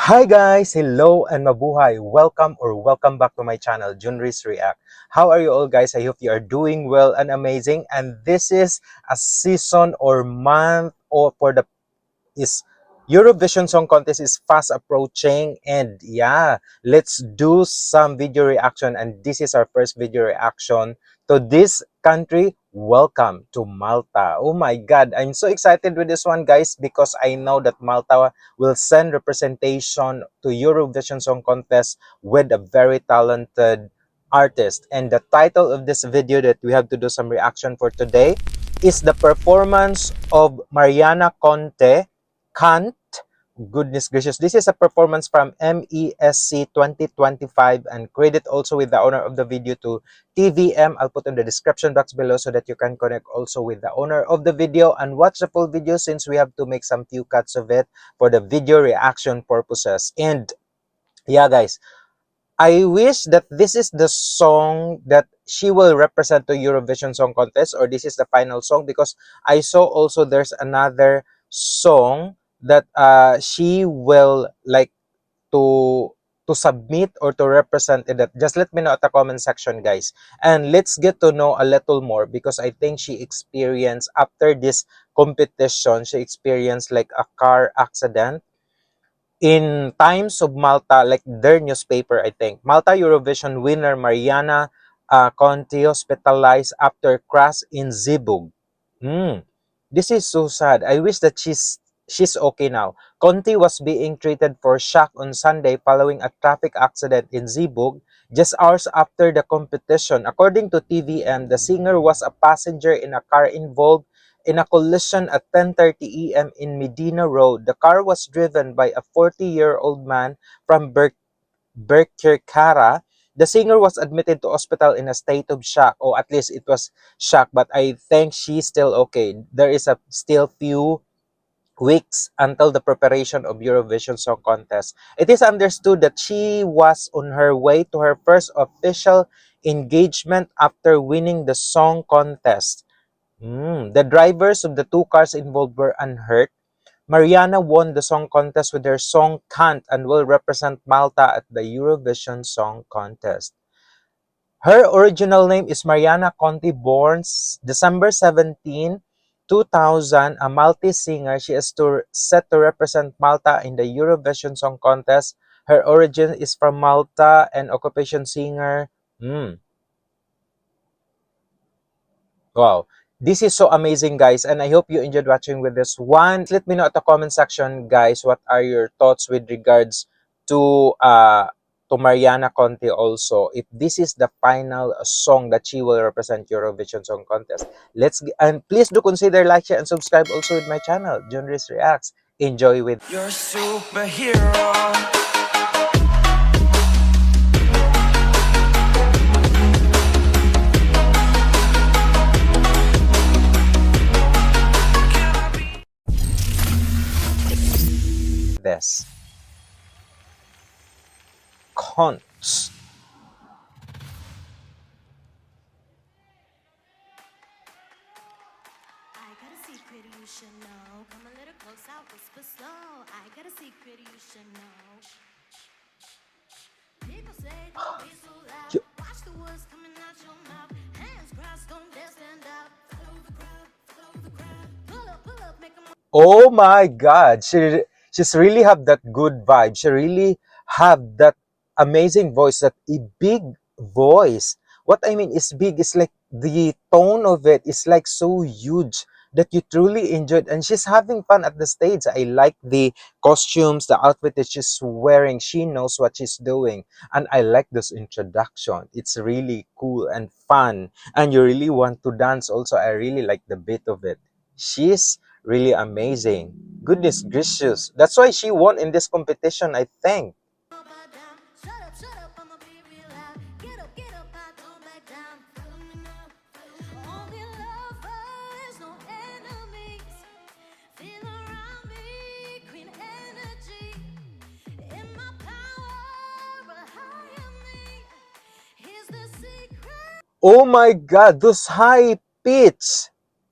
Hi guys! Hello and mabuhay! Welcome back to my channel, Junris React. How are you all guys? I hope you are doing well and amazing. And this is a season or month or for the is Eurovision Song Contest is fast approaching, and yeah, let's do some video reaction. And this is our first video reaction to this country. Welcome to Malta. Oh my god, I'm so excited with this one guys, because I know that Malta will send representation to Eurovision Song Contest with a very talented artist. And the title of this video that we have to do some reaction for today is the performance of Mariana Conte Kant. Goodness gracious. This is a performance from MESC 2025, and credit also with the owner of the video to TVM. I'll put in the description box below so that you can connect also with the owner of the video and watch the full video, since we have to make some few cuts of it for the video reaction purposes. And yeah guys, I wish that this is the song that she will represent to Eurovision Song Contest, or this is the final song, because I saw also there's another song that she will like to submit or to represent it. Just let me know at the comment section guys, and let's get to know a little more, because I think she experienced after this competition, she experienced like a car accident in Times of Malta, like their newspaper. I think Malta Eurovision winner Mariana Conti hospitalized after crash in Zeebrugge. Hmm. This is so sad. I wish that she's okay now. Conti was being treated for shock on Sunday following a traffic accident in Zeebrugge just hours after the competition. According to TVM, the singer was a passenger in a car involved in a collision at 10:30 a.m. in Medina Road. The car was driven by a 40-year-old man from Birkirkara. The singer was admitted to hospital in a state of shock, or at least it was shock, but I think she's still okay. There is a still few weeks until the preparation of Eurovision Song Contest. It is understood that she was on her way to her first official engagement after winning the song contest. The drivers of the two cars involved were unhurt. Mariana won the song contest with her song Kant and will represent Malta at the Eurovision Song Contest. Her original name is Mariana Conti, born December 17, 2000, a Maltese singer. She is set to represent Malta in the Eurovision Song Contest. Her origin is from Malta and occupation singer. Wow. This is so amazing, guys, and I hope you enjoyed watching with this one. Let me know at the comment section, guys, what are your thoughts with regards to Mariana Conte also. If this is the final song that she will represent Eurovision Song Contest. And please do consider like, share, and subscribe also with my channel, Junris Reacts. Enjoy with your superhero. This cons. I got a secret you should know. Come a little close, I'll whisper slow. I got a secret you should know. People say don't be so loud. Watch the words coming out your mouth. Hands crossed, don't dare stand up. Follow the crowd, follow the crowd. Pull up, make 'em. Oh my God, she's really have that good vibe. She really have that amazing voice, that a big voice. What I mean is big is like the tone of it is like so huge that you truly enjoyed, and she's having fun at the stage. I like the costumes, the outfit that she's wearing. She knows what she's doing, and I like this introduction. It's really cool and fun, and you really want to dance also. I really like the bit of it. She's really amazing. Goodness gracious. That's why she won in this competition, I think. Shut up, I'ma be real loud. Get up, I don't back down. Follow me now. Only lovers, no enemies. Feel around me, queen energy. In my power, a higher me. Here's the secret. Oh my God, those high pitch.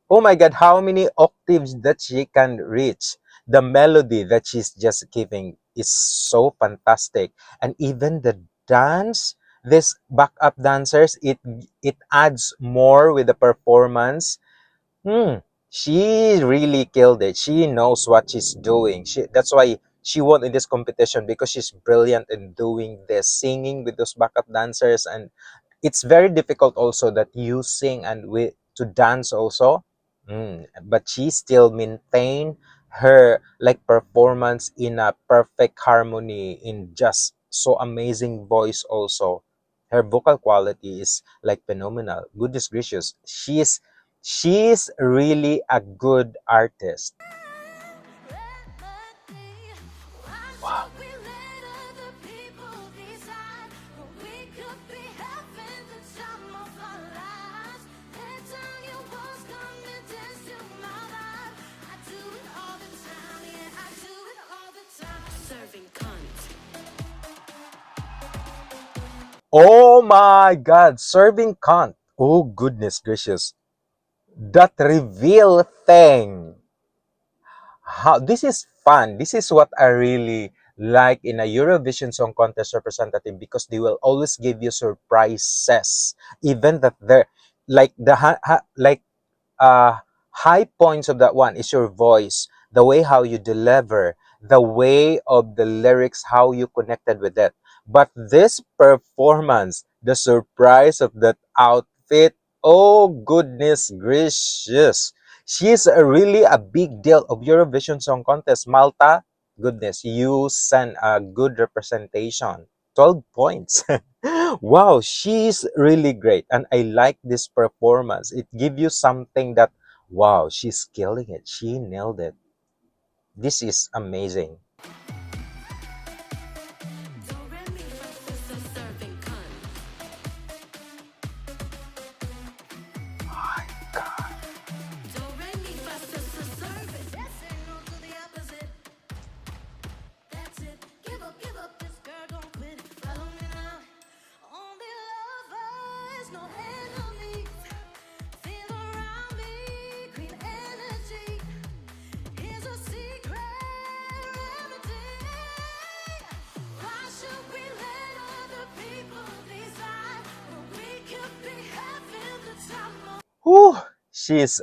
Oh my God, how many octaves that she can reach. The melody that she's just giving. is so fantastic. And even the dance, this backup dancers, it adds more with the performance. Hmm. She really killed it. She knows what she's doing. That's why she won in this competition, because she's brilliant in doing this, singing with those backup dancers. And it's very difficult also that you sing and to dance also. But she still maintain her like performance in a perfect harmony, in just so amazing voice also. Her vocal quality is like phenomenal. Goodness gracious, she's really a good artist. Remedy. Why should we let other people decide when we could be having the time of our lives? Let down your walls, come and dance to my vibe. I do it all the time, yeah, I do it all the time. Serving cunt. Oh my god, serving cunt. Oh goodness gracious. That reveal thing. How this is fun. This is what I really like in a Eurovision Song Contest representative, because they will always give you surprises. Even that they're like like high points of that one is your voice, the way how you deliver, the way of the lyrics, how you connected with it. But this performance, the surprise of that outfit, oh goodness gracious. She's really a big deal of Eurovision Song Contest. Malta, goodness, you sent a good representation. 12 points. Wow, she's really great. And I like this performance. It gives you something that, wow, she's killing it. She nailed it. This is amazing. Do re mi fa so so serving cunt. Do re mi fa so so serving. Yes and no to the opposite. That's it. Give up this girl, don't quit. Follow me now. Only lovers, no enemies. Feel around me, green energy. Here's a secret remedy. Why should we let other people decide when we could be having the time of Whew, she's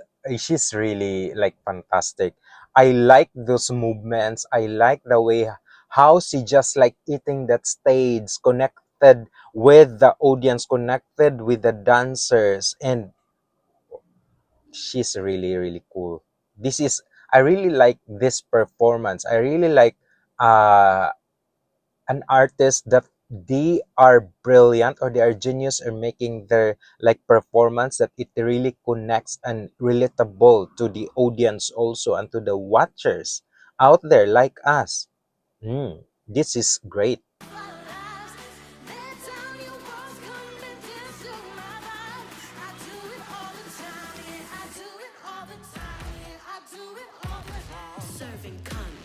really like fantastic. I like those movements. I like the way how she just like eating that stage, connected with the audience, connected with the dancers, and she's really really cool. This is I really like this performance. I really like uh an artist that they are brilliant, or they are genius in making their like performance, that it really connects and relatable to the audience also, and to the watchers out there like us. This is great. our lives. Let down your walls, come and dance to my vibe. I do it all the time, yeah, I do it all the time, yeah, I do it all the time. Serving cunt.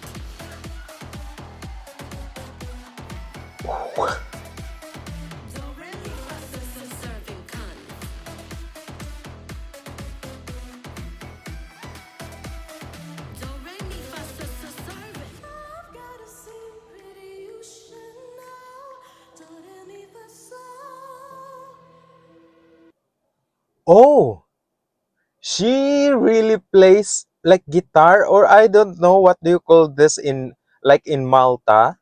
Do re mi fa so so serving cunt. Do re mi fa so so serving. I've got a secret you should know. Do re mi fa so. Oh, she really plays like guitar, or I don't know what do you call this in like in Malta.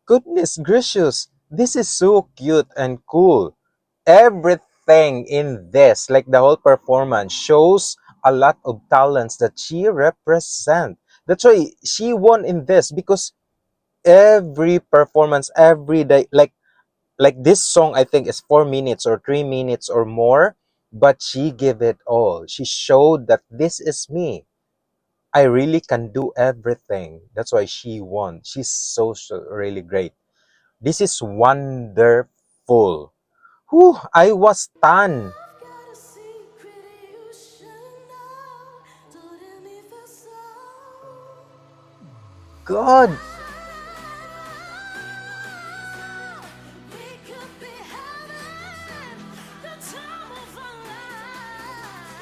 Goodness gracious, this is so cute and cool. Everything in this, like the whole performance, shows a lot of talents that she represents. That's why she won in this, because every performance, every day, like this song, I think is 4 minutes or 3 minutes or more, but she gave it all. She showed that this is me. I really can do everything. That's why she won. She's so really great. This is wonderful. Whew, I was stunned. I've got a secret you should know. Do re mi fa so. God, We could be having the time of our lives.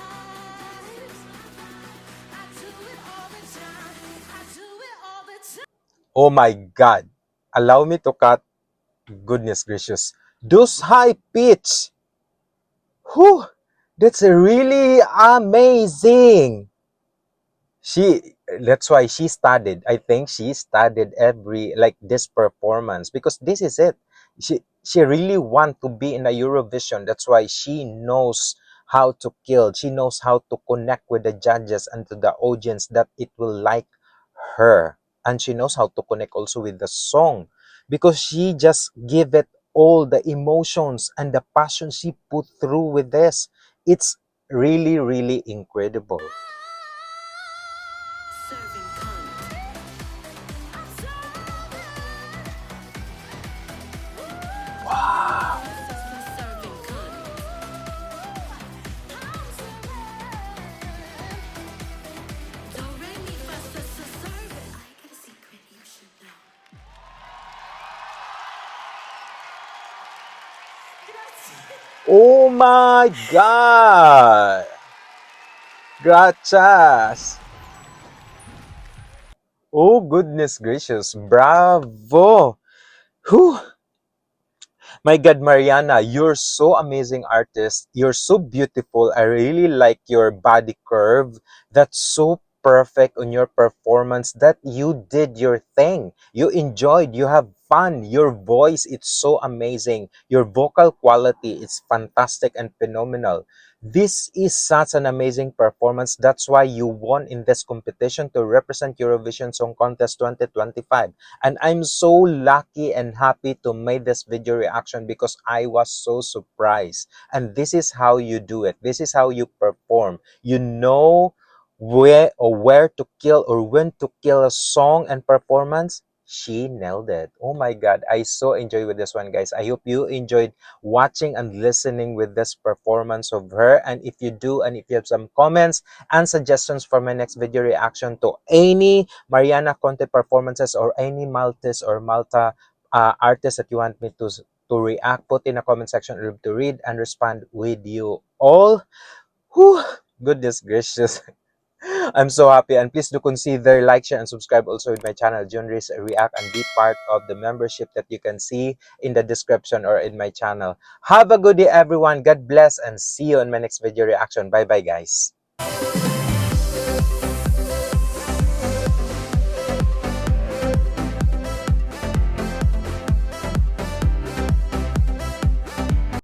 I do it all the time. I do it all the time. Oh my God. Allow me to cut. Goodness gracious. Those high pitch. Whew. That's really amazing. That's why she studied. I think she studied every like this performance because this is it. She really want to be in a Eurovision. That's why she knows how to kill. She knows how to connect with the judges and to the audience that it will like her. And she knows how to connect also with the song because she just give it all the emotions and the passion she put through with this. It's really, really incredible. Serving cunt. I'm serving Do re mi fa so so serving. I got a secret you should know. Grazie. Oh my God! Gracias! Oh goodness gracious! Bravo! Whew! My God, Mariana, you're so amazing artist. You're so beautiful. I really like your body curve. That's so perfect on your performance that you did your thing. You enjoyed, you have fun. Your voice, it's so amazing. Your vocal quality is fantastic and phenomenal. This is such an amazing performance. That's why you won in this competition to represent Eurovision Song Contest 2025. And I'm so lucky and happy to make this video reaction because I was so surprised. And this is how you do it. This is how you perform. You know where to kill or when to kill a song and performance. She nailed it. Oh my God, I so enjoy with this one, guys. I hope you enjoyed watching and listening with this performance of her. And if you do, and if you have some comments and suggestions for my next video reaction to any Mariana Conte performances or any Maltese or Malta artist that you want me to react, put in a comment section to read and respond with you all. Whew, goodness gracious. I'm so happy, and please do consider like, share, and subscribe also with my channel, Junris React, and be part of the membership that you can see in the description or in my channel. Have a good day, everyone. God bless, and see you in my next video reaction. Bye-bye, guys.